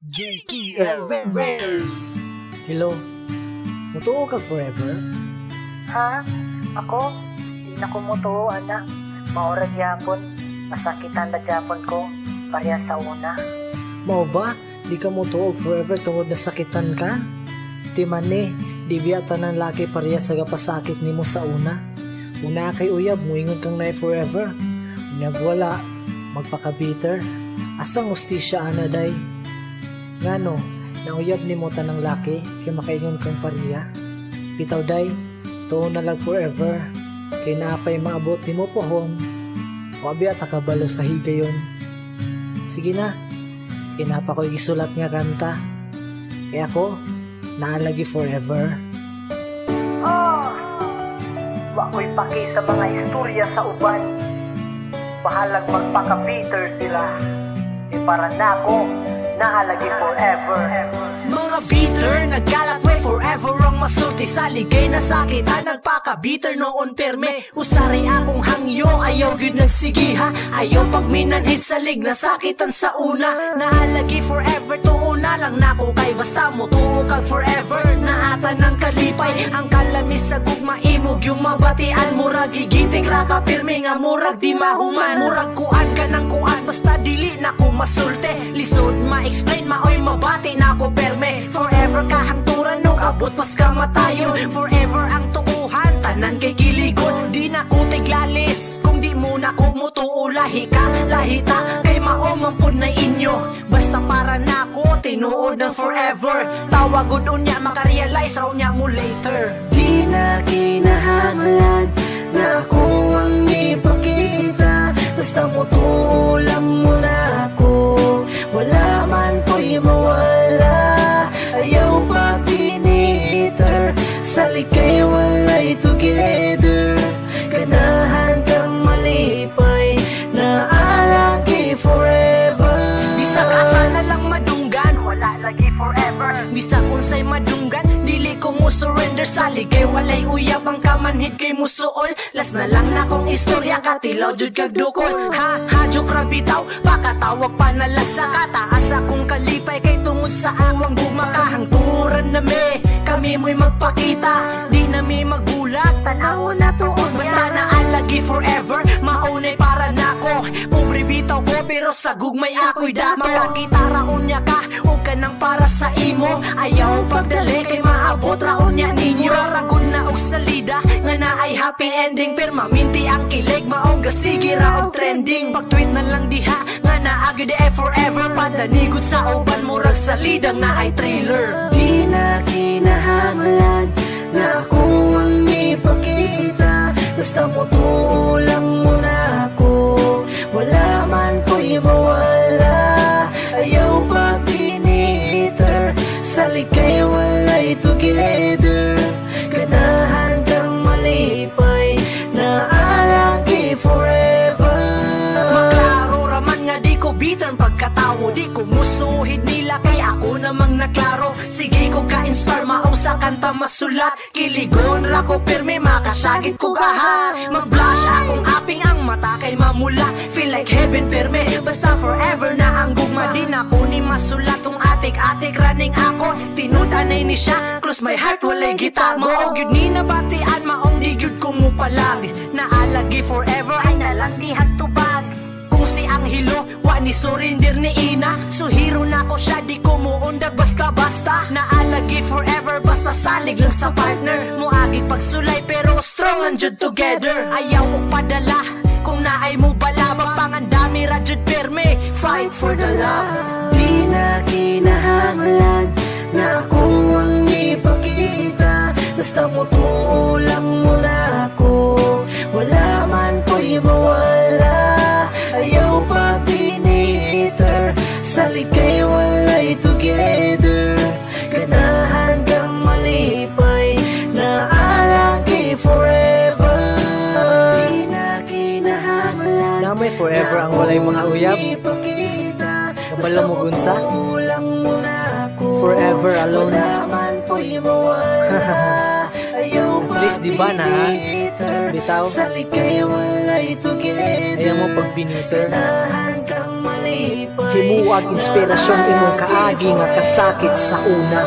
JTL Bears. Hello, mutuo ka forever? Ha? Ako? Di na ko mutuo, anak. Maurag yapon. Masakitan na yapon ko. Pareha sa una. Mao ba? Di ka mutuo forever tungod na sakitan ka? Di man di biyata ng laki pareha sa gapasakit nimo sa una. Una kay uyab, muingon kang na forever. Unyag wala, magpaka-bitter. Asang ustisya ana day? Ngano, nauyab ni mo tanang laki kay makaingon kang pareha. Bitaw day, tuo na lang forever. Kay naapay maabot ni mo pohon. Wabi at akabalo sa higayon. Sige na, kinapa ko isulat nga kanta. Kaya ako, naalagi forever. Wako'y paki sa mga istorya sa uban. Bahalag magpaka-bitter sila. E para na ako, nahalagi forever. Mga bitter, nagkalat way forever ang masulti sa ligay na sakit nagpaka-bitter noon perme. Usari akong hangyo, ayaw gyud nagsigiha. Ayaw pagminanhid sa lig na sakitan sa una. Nahalagi forever, tuo na lang nako kay basta mo tuo kag forever. Naata ng kalipay, ang kalamis sa gugma imog yung mabatian. Murag gigitik ra ka pirmi nga murag di mahuman. Murag kuan ka ng kuan, basta dili na ko masulte. Lisod ma-explain, maoy mabati na ko perme. Forever kahangturan nung abot pas kamatayon. Forever ang tuuhan, tanan kay kiligon. Di na ko tiglalis, kung di mo na ko mutuo. Lahi ka, lahita, kay maomampod na inyo. Basta para na ko, tinuod ng forever. Tawagod unya, makarealize raw niya mo later. Di na kinahanglan na ako ang ipakita. Basta mutuo lang mo na ako. Wala man ko'y mawala. Ayaw pag-initer. Sa likay walay together. Ganahan kang malipay. Naalagi forever. Bisa ka sana lang madunggan, Wala lagi forever. bisa unsay madunggan, dili ko mo surrender. Sa ligay walay uyab ang kamanhid kay musuol. Las na lang na kong istorya, katilaw jud kag dukol. Ha joke ra bitaw, pakatawag pa na lang sa kataas akong kalipay. Kay tungod sa awang gumakahangturan na me. Kami mo'y magpakita, di na mi magbulag. Tanaw na tuon Basta naalagi forever, maunay para nako. Pobre bitaw ko pero sa gugmay ako'y dako. Makakita raon niya ka, o ka nang para sa imo. Ayaw pagdali kay maabot raon niya ninyo. Raragon na og salida, nga na ay happy ending. Permaminti ang kilig, maong gasigi raong trending. Pag-tweet na lang diha, nga naagi di forever. Padanigod sa uban, murag salidang na ay trailer. Di na kinahanglan na ako ang ipakita. Basta mutuo lang mo na ako. Wala man ko'y mawala. Ayaw pag-initer. Sa likay walay together. Ganahan kang malipay. Naalagi forever. Maklaro raman nga di ko bitter pagkatawo. Di ko musuhid nila kay ako namang naklaro. Sige ko ka-inspire, maong sa kanta masulat. Kiligon ra ko pirme, makasagit ko gahat. Mag-blush akong aping ang mata kay mamula. Feel like heaven pirme, basta forever na ang gugma. Di na ko ni masulat tong atik-atik running ako. Tinudanay ni siya, close my heart walay gitag. Maog yun ni nabatian, maong di yun ko mo palag. Naalagi forever, ay nalang di hagtubag. Kung si Anghelo, wa ni surrender ni Ina. So hero na ko siya, di ko muundag basta-basta. Naalagi forever, basta salig lang sa partner. Muagig pagsulay pero strong ang jud together. Ayaw mo padala, kung naay mo bala. Magpangandami ra jud perme, fight for the love. Di na kinahanglan na ako ang ipakita. Basta mutuo lang mo na ako. Wala man ko'y mawala. Ayaw pag-initer. Sa likay walay together. Ganahan kang malipay. Naalagi forever. Di na kinahanglan Namay forever ang walay mga uyab. Kabala mo gunsa? Forever alone. At least di ba na Bitaw, sa likay walay together. ayaw mo pag biniter. Ganahan kang malipay. Himuag inspirasyon imong kaagi nga kasakit sa una.